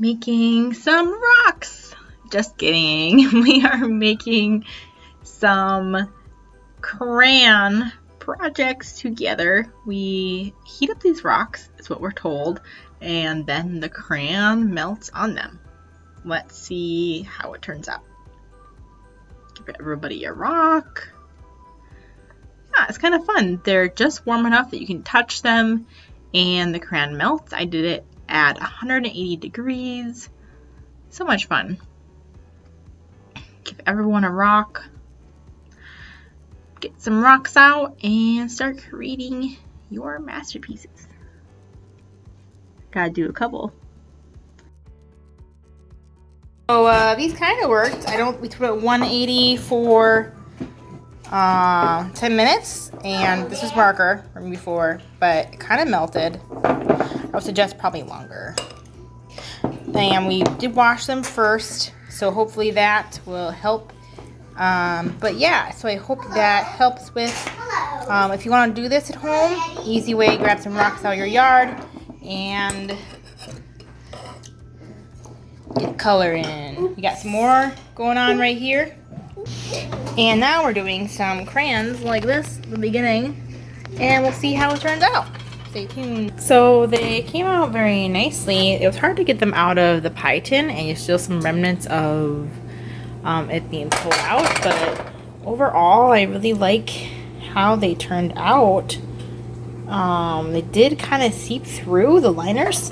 making some rocks. Just kidding. We are making some crayon projects together. We heat up these rocks, is what we're told, and then the crayon melts on them. Let's see how it turns out. Give everybody a rock. Yeah, it's kind of fun. They're just warm enough that you can touch them and the crayon melts. I did it at 180 degrees. So much fun. Give everyone a rock. Get some rocks out and start creating your masterpieces. Gotta do a couple. So these kind of worked. We threw it 180 for 10 minutes, and this was marker from before, but it kind of melted. I would suggest probably longer. And we did wash them first, so hopefully that will help. But yeah, so I hope that helps with, if you want to do this at home, easy way, grab some rocks out of your yard and get color in. We got some more going on right here. And now we're doing some crayons like this at the beginning, and we'll see how it turns out. Stay tuned. So they came out very nicely. It was hard to get them out of the pie tin, and you still some remnants of it being pulled out, but overall I really like how they turned out. They did kind of seep through the liners.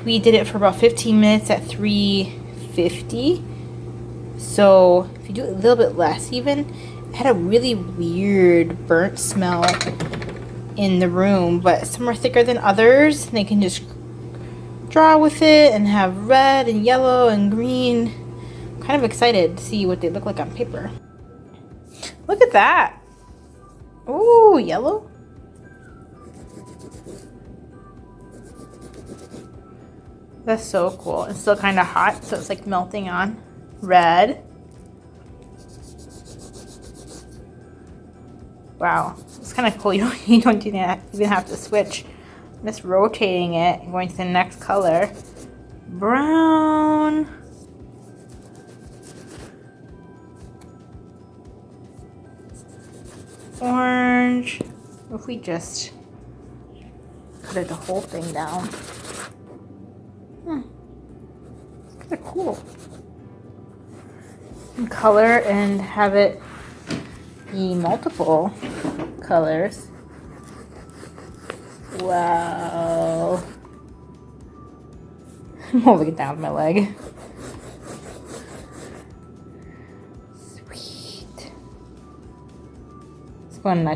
We did it for about 15 minutes at 350. So if you do it a little bit less even, it had a really weird burnt smell in the room, but some are thicker than others. They can just draw with it and have red and yellow and green. I'm kind of excited to see what they look like on paper. Look at that. Ooh, yellow. That's so cool. It's still kind of hot, so it's like melting on. Red. Wow, it's kind of cool. You don't even have to switch. I'm just rotating it and going to the next color. Brown. Orange. If we just put the whole thing down. It's kind of cool. And color and have it be multiple colors. Wow. I'm holding it down with my leg. Sweet. This one I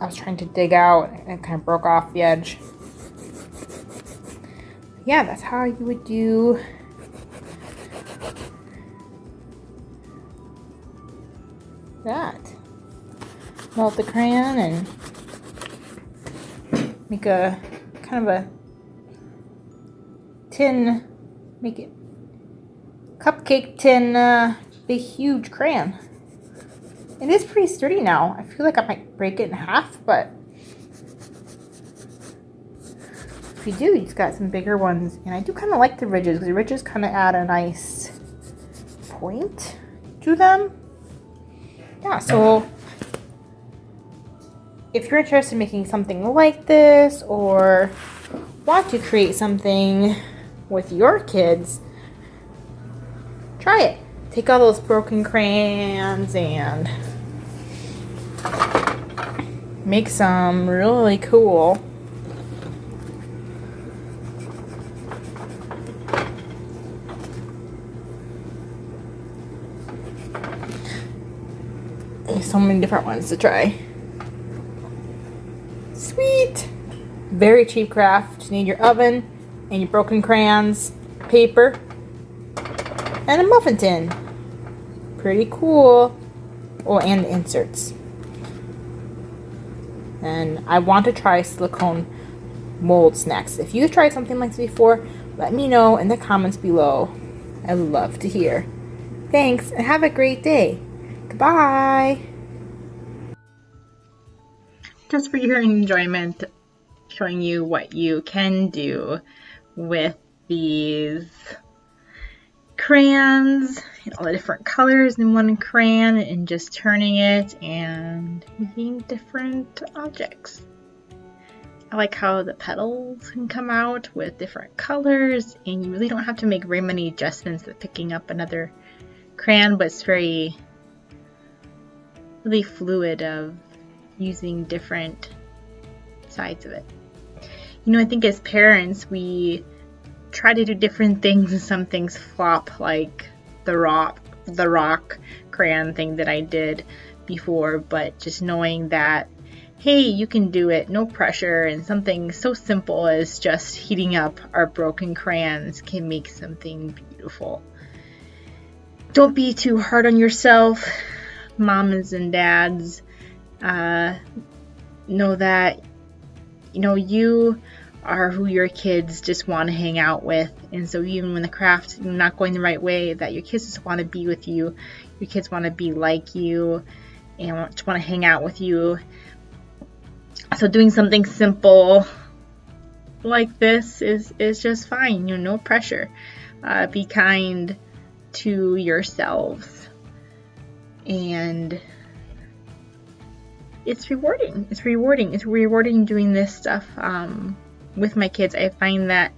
was trying to dig out and it kind of broke off the edge. Yeah, that's how you would do that. Melt the crayon and make a kind of a tin, make it cupcake tin, big huge crayon. It is pretty sturdy now. I feel like I might break it in half, but if you do, you just got some bigger ones. And I do kind of like the ridges, because the ridges kind of add a nice point to them. Yeah, so if you're interested in making something like this or want to create something with your kids, try it. Take all those broken crayons and make some really cool. There's so many different ones to try. Sweet! Very cheap craft. You need your oven and your broken crayons, paper, and a muffin tin. Pretty cool. Oh, and the inserts. And I want to try silicone molds next. If you've tried something like this before, let me know in the comments below. I'd love to hear. Thanks, and have a great day. Goodbye. Just for your enjoyment, showing you what you can do with these crayons and all the different colors in one crayon and just turning it and making different objects. I like how the petals can come out with different colors, and you really don't have to make very many adjustments with picking up another crayon, but it's really fluid of using different sides of it. You know, I think as parents we try to do different things and some things flop, like the rock crayon thing that I did before, but just knowing that, hey, you can do it, no pressure, and something so simple as just heating up our broken crayons can make something beautiful. Don't be too hard on yourself, moms and dads. Know that, you know, you are who your kids just want to hang out with, and so even when the craft's not going the right way, that your kids just want to be with you, your kids want to be like you, and just want to hang out with you. So doing something simple like this is just fine. You know, no pressure. Be kind to yourselves, and it's rewarding. It's rewarding doing this stuff with my kids. I find that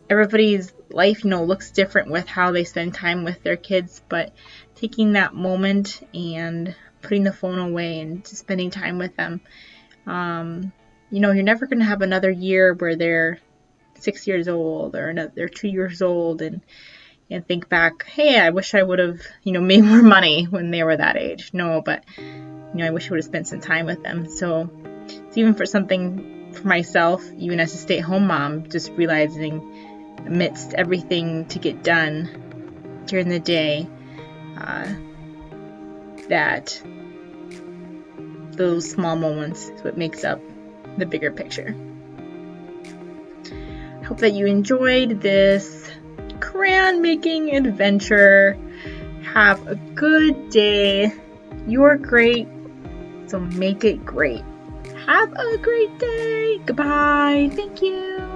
everybody's life, you know, looks different with how they spend time with their kids, but taking that moment and putting the phone away and just spending time with them. You know, you're never going to have another year where they're 6 years old or they're 2 years old and think back, hey, I wish I would have, you know, made more money when they were that age. No, but, you know, I wish I would have spent some time with them. So it's even for something for myself, even as a stay-at-home mom, just realizing amidst everything to get done during the day, that those small moments is what makes up the bigger picture. I hope that you enjoyed this crayon making adventure. Have a good day. You're great, so make it great. Have a great day. Goodbye. Thank you.